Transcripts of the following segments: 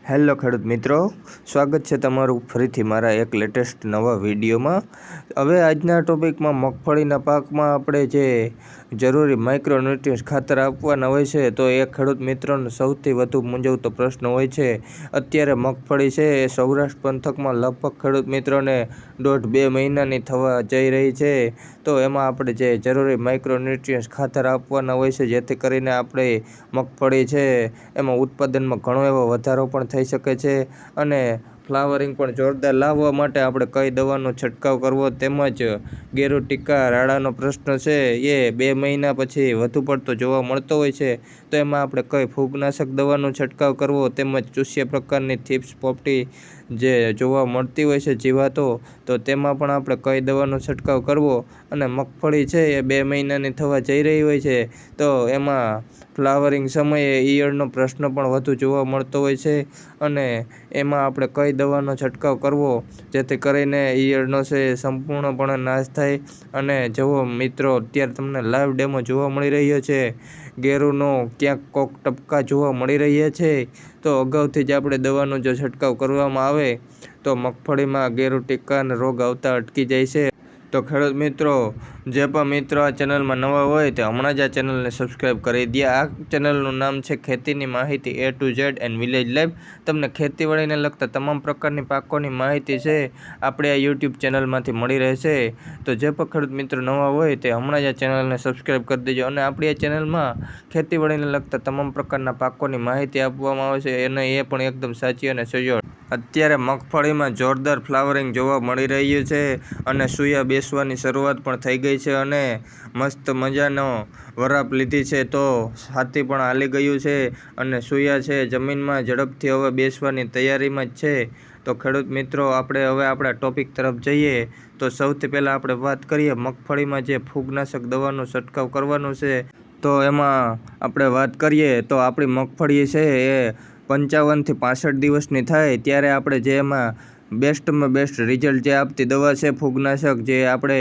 Hello ખેડૂત મિત્રો, સ્વાગત છે તમારું ફરીથી મારા એક લેટેસ્ટ નવા વિડીયોમાં। હવે આજના ટોપિકમાં મગફળીના પાકમાં આપણે જે જરૂરી માઇક્રોન્યુટ્રિયન્ટ્સ ખાતર આપવાના હોય છે તો એ ખેડૂત મિત્રોને સૌથી વધુ મૂંઝવતો પ્રશ્ન હોય છે। અત્યારે મગફળી છે એ સૌરાષ્ટ્ર પંથકમાં લગભગ ખેડૂત મિત્રોને 1.5-2 મહિનાની થવા જઈ રહી છે। તો એમાં આપણે જે જરૂરી માઇક્રોન્યુટ્રિયન્ટ્સ ખાતર આપવાના હોય છે જેથી કરીને આપણે મગફળી છે એમાં ઉત્પાદનમાં ઘણો એવો વધારો પણ થઈ શકે છે અને ફ્લાવરિંગ પણ જોરદાર લાવવા માટે આપણે કઈ દવાનો છંટકાવ કરવો તેમજ ગેરુ ટીકા રાડાનો પ્રશ્ન છે એ 2 મહિના પછી વધુ પડતો જોવા મળતો હોય છે તો એમાં આપણે કઈ ફૂગનાશક દવાનો છંટકાવ કરવો તેમજ ચૂસ્યા પ્રકારની થીપ્સ પોપટી જે જોવા મળતી હોય છે જીવાતો તો તેમાં પણ આપણે કઈ દવાનો છંટકાવ કરવો અને મગફળી છે એ 2 મહિનાની થવા જઈ રહી હોય છે તો એમાં ફ્લાવરિંગ સમયે ઈયળનો પ્રશ્ન પણ વધુ જોવા મળતો હોય છે અને એમાં આપણે કઈ દવાનો છંટકાવ કરવો જેથી કરીને ઈયળનો છે સંપૂર્ણપણે નાશ થાય। અને જુઓ મિત્રો, અત્યારે તમને લાઈવ ડેમો જોવા મળી રહ્યો છે, ગેરુનો ક્યાંક કોક ટપકા જોવા મળી રહ્યા છે તો અગાઉથી જ આપણે દવાનો જો છંટકાવ કરવામાં આવે તો મગફળીમાં ગેરુ ટીકા અને રોગ આવતા અટકી જાય છે। તો ખેડૂત મિત્રો, જે પણ મિત્રો આ ચેનલમાં નવા હોય તે હમણાં જ આ ચેનલને સબસ્ક્રાઈબ કરી દે। આ ચેનલનું નામ છે ખેતીની માહિતી A to Z and village life. તમને ખેતીવાડીને લગતા તમામ પ્રકારની પાકોની માહિતી છે આપણે આ યુટ્યુબ ચેનલમાંથી મળી રહેશે। તો જે પણ ખેડૂત મિત્રો નવા હોય તે હમણાં જ આ ચેનલને સબસ્ક્રાઈબ કરી દેજો અને આપણી આ ચેનલમાં ખેતીવાડીને લગતા તમામ પ્રકારના પાકોની માહિતી આપવામાં આવે છે અને એ પણ એકદમ સાચી અને સચોટ। અત્યારે મગફળીમાં જોરદાર ફ્લાવરિંગ જોવા મળી રહ્યું છે અને સૂયા બેસવાની શરૂઆત પણ થઈ ગઈ છે અને મસ્ત મજાનો વરાપ લીધી છે તો હાથી પણ હાલી ગયું છે અને સૂયા છે જમીનમાં ઝડપથી હવે બેસવાની તૈયારીમાં જ છે। તો ખેડૂત મિત્રો, આપણે હવે આપણા ટોપિક તરફ જઈએ તો સૌથી પહેલાં આપણે વાત કરીએ મગફળીમાં જે ફૂગનાશક દવાનો છંટકાવ કરવાનો છે તો એમાં આપણે વાત કરીએ તો આપણી મગફળી છે એ 55 થી 65 દિવસની થાય ત્યારે આપણે જે એમાં બેસ્ટમાં બેસ્ટ રિઝલ્ટ જે આપતી દવા છે ફૂગનાશક જે આપણે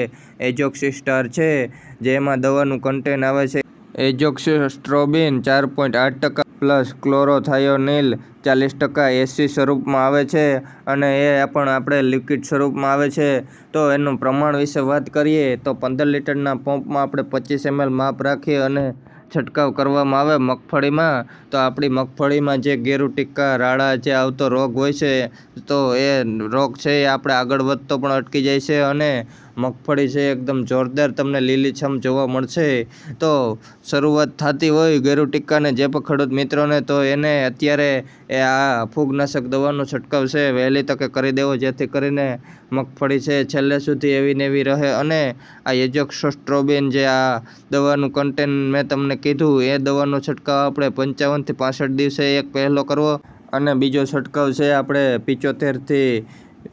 એઝોક્સિસ્ટાર છે જે એમાં દવાનું કન્ટેન આવે છે એઝોક્સિસ્ટ્રોબિન 4.8% પ્લસ ક્લોરોથાયોનિલ 40% એસી સ્વરૂપમાં આવે છે અને એ પણ આપણે લિક્વિડ સ્વરૂપમાં આવે છે। તો એનું પ્રમાણ વિશે વાત કરીએ તો 15 લીટરના પંપમાં આપણે 25 ml માપ રાખી અને છંટકાવ કરવામાં આવે મગફળીમાં તો આપણી મગફળીમાં જે ગેરુ ટીકા રાડા જે આવતો રોગ હોય છે તો એ રોગ છે એ આપણે આગળ વધતો પણ અટકી જાય છે અને મગફળી છે એકદમ જોરદાર તમને લીલીછમ જોવા મળશે। તો શરૂઆત થતી હોય ગેરુ ટીકાને જે પણ ખેડૂત મિત્રોને તો એને અત્યારે આ ફૂગનાશક દવાનો છંટકાવ છે વહેલી તકે કરી દેવો જેથી કરીને મગફળી છે છેલ્લે સુધી એવી ને એવી રહે અને આ એઝોક્સિસ્ટ્રોબિન જે આ દવાનું કન્ટેન મેં તમને કીધું એ દવાનો છંટકાવ આપણે 55 થી 65 દિવસે એક પહેલો કરવો અને બીજો છંટકાવ છે આપણે 75 થી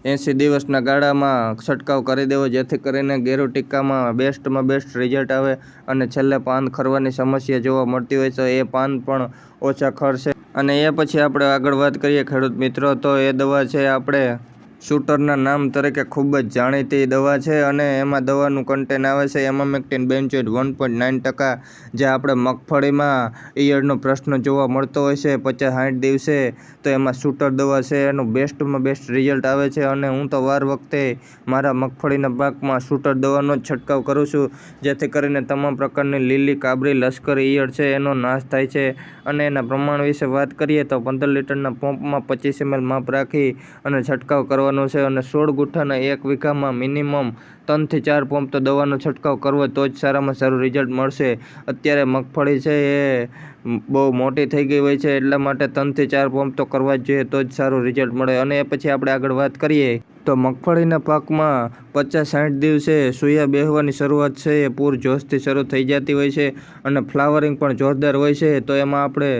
80 દિવસના ગાળામાં છંટકાવ કરી દેવો જેથી કરીને ગેરુ ટીકામાં બેસ્ટમાં બેસ્ટ રિઝલ્ટ આવે અને છેલ્લે પાન ખરવાની સમસ્યા જોવા મળતી હોય તો એ પાન પણ ઓછા ખરશે। અને એ પછી આપણે આગળ વાત કરીએ ખેડૂત મિત્રો તો એ દવા છે આપણે શૂટરના નામ તરીકે ખૂબ જ જાણીતી દવા છે અને એમાં દવાનું કન્ટેન આવે છે એમામેક્ટિન બેન્ઝોઇટ 1.9% જે આપણે મગફળીમાં ઈયળનો પ્રશ્ન જોવા મળતો હોય છે 50-60 દિવસે તો એમાં શૂટર દવા છે એનું બેસ્ટમાં બેસ્ટ રિઝલ્ટ આવે છે અને હું તો વાર વખતે મારા મગફળીના પાકમાં શૂટર દવાનો જ છંટકાવ કરું છું જેથી કરીને તમામ પ્રકારની લીલી કાબરી લશ્કરી ઈયળ છે એનો નાશ થાય છે। અને એના પ્રમાણ વિશે વાત કરીએ તો 15 લીટરના પંપમાં 25 ml માપ રાખી અને છંટકાવ કરવાનો છે અને 16 ગુઠ્ઠાના 1 વીઘામાં મિનિમમ 3 થી 4 પંપ તો દવાનો છંટકાવ કરવો તો જ સારામાં સારું રિઝલ્ટ મળશે। અત્યારે મગફળી છે એ બહુ મોટી થઈ ગઈ હોય છે એટલા માટે 3 થી 4 પંપ તો કરવા જ જોઈએ તો જ સારું રિઝલ્ટ મળે। અને એ પછી આપણે આગળ વાત કરીએ તો મગફળીના પાકમાં 50-60 દિવસે સૂયા બેસવાની શરૂઆત છે એ પૂર જોશથી શરૂ થઈ જતી હોય છે અને ફ્લાવરિંગ પણ જોરદાર હોય છે તો એમાં આપણે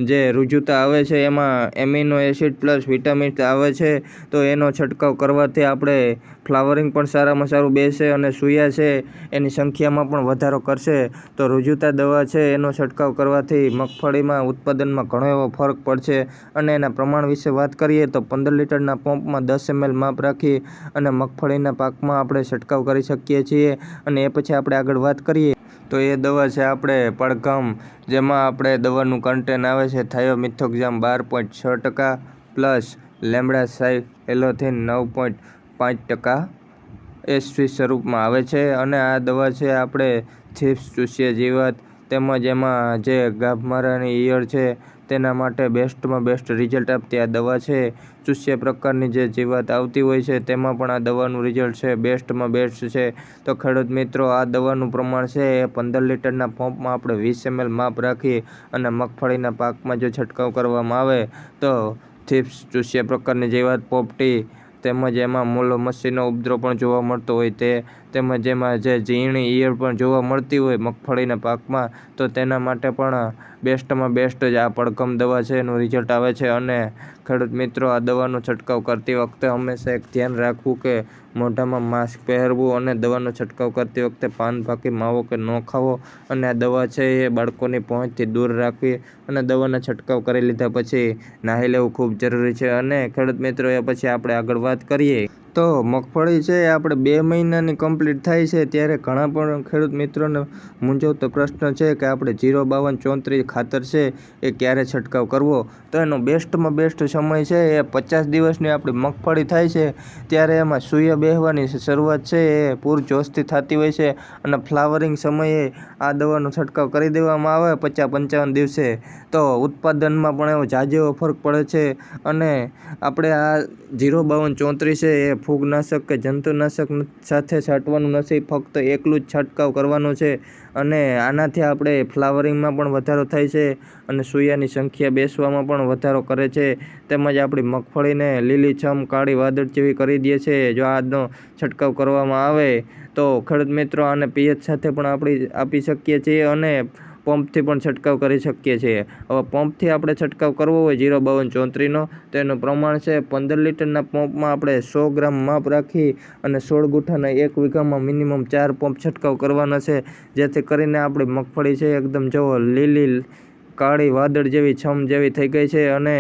જે રુજુતા આવે છે એમાં એમિનો એસિડ પ્લસ વિટામિન્સ આવે છે તો એનો છંટકાવ કરવાથી આપણે ફ્લાવરિંગ પણ સારામાં સારું બેસે અને સૂયા છે એની સંખ્યામાં પણ વધારો કરશે। તો રુજુતા દવા છે એનો છંટકાવ કરવાથી મગફળીમાં ઉત્પાદનમાં ઘણો એવો ફરક પડશે અને એના પ્રમાણ વિશે વાત કરીએ તો 15 લીટરના પંપમાં 10 ml માપ રાખી અને મગફળીના પાકમાં આપણે છંટકાવ કરી શકીએ છીએ। અને એ પછી આપણે આગળ વાત કરીએ તો એ દવા છે આપણે પડઘમ જેમાં આપણે દવાનું કન્ટેન આવે છે થાયોમિથોક્ઝામ 12.6% પ્લસ લેમ્બડા સાયલોથિન 9.5% એસવી સ્વરૂપમાં આવે છે અને આ દવા છે આપણે થ્રિપ્સ, ચૂસિયા જીવાત તેમજ એમાં જે ગાભમારાની ઈયળ છે તેના માટે બેસ્ટમાં બેસ્ટ રિઝલ્ટ આપતી આ દવા છે. ચૂસિયા પ્રકારની જે જીવાત આવતી હોય છે તેમાં પણ આ દવાનું રિઝલ્ટ છે બેસ્ટમાં બેસ્ટ છે. તો ખેડૂત મિત્રો, આ દવાનું પ્રમાણ છે એ 15 લીટરના પંપમાં આપણે 20 ml માપ રાખી અને મગફળીના પાકમાં જો છંટકાવ કરવામાં આવે તો થ્રિપ્સ, ચૂસિયા પ્રકારની જીવાત, પોપટી તેમજ એમાં મૂલો મસીનો ઉપદ્રવ પણ જોવા મળતો હોય તેમજ એમાં જે ઝીણી ઈયળ પણ જોવા મળતી હોય મગફળીના પાકમાં, તો તેના માટે પણ બેસ્ટમાં બેસ્ટ જ આ પડઘમ દવા છે એનું રિઝલ્ટ આવે છે. અને ખેડૂત મિત્રો, આ દવાનો છંટકાવ કરતી વખતે હંમેશા એક ધ્યાન રાખવું કે મોઢામાં માસ્ક પહેરવું અને દવાનો છંટકાવ કરતી વખતે પાન પાકી માવો કે ન ખાવો અને આ દવા છે એ બાળકોની પહોંચથી દૂર રાખવી અને દવાના છંટકાવ કરી લીધા પછી નાહી લેવું ખૂબ જરૂરી છે. અને ખેડૂત મિત્રો, એ પછી આપણે આગળ વાત કરીએ તો મગફળી છે એ આપણે 2 મહિનાની કમ્પ્લીટ થાય છે ત્યારે ઘણા પણ ખેડૂત મિત્રોને મૂંઝવતો પ્રશ્ન છે કે આપણે 05234 ખાતર છે એ ક્યારે છંટકાવ કરવો. તો એનો બેસ્ટમાં બેસ્ટ સમય છે એ 50 દિવસની આપણી મગફળી થાય છે ત્યારે એમાં સૂયા બેહવાની શરૂઆત છે એ પૂરજોશથી થતી હોય છે અને ફ્લાવરિંગ સમયે આ દવાનો છંટકાવ કરી દેવામાં આવે 50-55 દિવસે તો ઉત્પાદનમાં પણ એવો ઝાઝો ફરક પડે છે. અને આપણે આ 05234 છે એ ફૂગનાશક કે જંતુનાશક સાથે છાંટવાનું નથી, ફક્ત એકલું જ છંટકાવ કરવાનો છે અને આનાથી આપણે ફ્લાવરિંગમાં પણ વધારો થાય છે અને સૂયાની સંખ્યા બેસવામાં પણ વધારો કરે છે તેમજ આપણી મગફળીને લીલીછમ કાળી વાદળ જેવી કરી દે છે જો આનો છંટકાવ કરવામાં આવે તો. ખેડૂત મિત્રો, આને પીએચ સાથે પણ આપણે આપી શકીએ છીએ અને પંપથી પણ છંટકાવ કરી શકીએ છીએ. હવે પંપથી આપણે છંટકાવ કરવો હોય 05234નો તો એનું પ્રમાણ છે 15 લીટરના પંપમાં આપણે 100 ગ્રામ માપ રાખી અને 16 ગુઠાના 1 વીઘામાં મિનિમમ 4 પંપ છંટકાવ કરવાના છે જેથી કરીને આપણી મગફળી છે એકદમ જુઓ લીલી કાળી વાદળ જેવી છમ જેવી થઈ ગઈ છે અને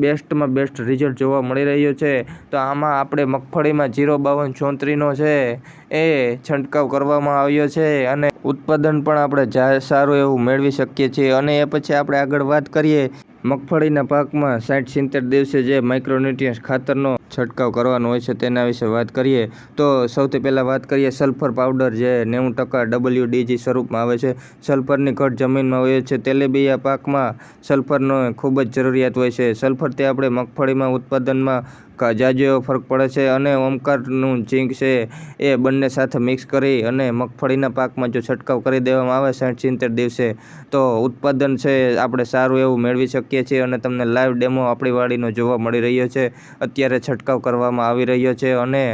બેસ્ટમાં બેસ્ટ રિઝલ્ટ જોવા મળી રહ્યું છે. તો આમાં આપણે મગફળીમાં 05234નો છે એ છંટકાવ કરવામાં આવ્યો છે અને ઉત્પાદન પણ આપણે સારું એવું મેળવી શકીએ છીએ. અને એ પછી આપણે આગળ વાત કરીએ મગફળીના પાકમાં 60-70 દિવસે જે માઇક્રોન્યુટ્રિયન્ટ્સ ખાતરનો છંટકાવ કરવાનો હોય છે તેના વિશે વાત કરીએ તો સૌથી પહેલાં વાત કરીએ સલ્ફર પાવડર જે 90% WDG સ્વરૂપમાં આવે છે. સલ્ફરની ઘટ જમીનમાં હોય છે, તેલીબિયા પાકમાં સલ્ફરનો ખૂબ જ જરૂરિયાત હોય છે. સલ્ફરથી આપણે મગફળીમાં ઉત્પાદનમાં ઝાઝો એવો ફરક પડે છે અને ઓમકારનું ઝીંક છે એ બંને સાથે મિક્સ કરી અને મગફળીના પાકમાં જો છંટકાવ કરી દેવામાં આવે 60-70 દિવસે તો ઉત્પાદન છે આપણે સારું એવું મેળવી શકીએ છીએ. અને તમને લાઈવ ડેમો આપણી વાડીનો જોવા મળી રહ્યો છે, અત્યારે છંટકાવ કરવામાં આવી રહ્યો છે અને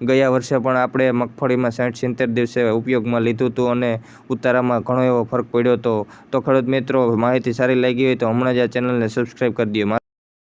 ગયા વર્ષે પણ આપણે મગફળીમાં 60-70 દિવસે ઉપયોગમાં લીધું હતું અને ઉતારામાં ઘણો એવો ફરક પડ્યો હતો. તો ખેડૂત મિત્રો, માહિતી સારી લાગી હોય તો હમણાં જ આ ચેનલને સબસ્ક્રાઈબ કરી દો.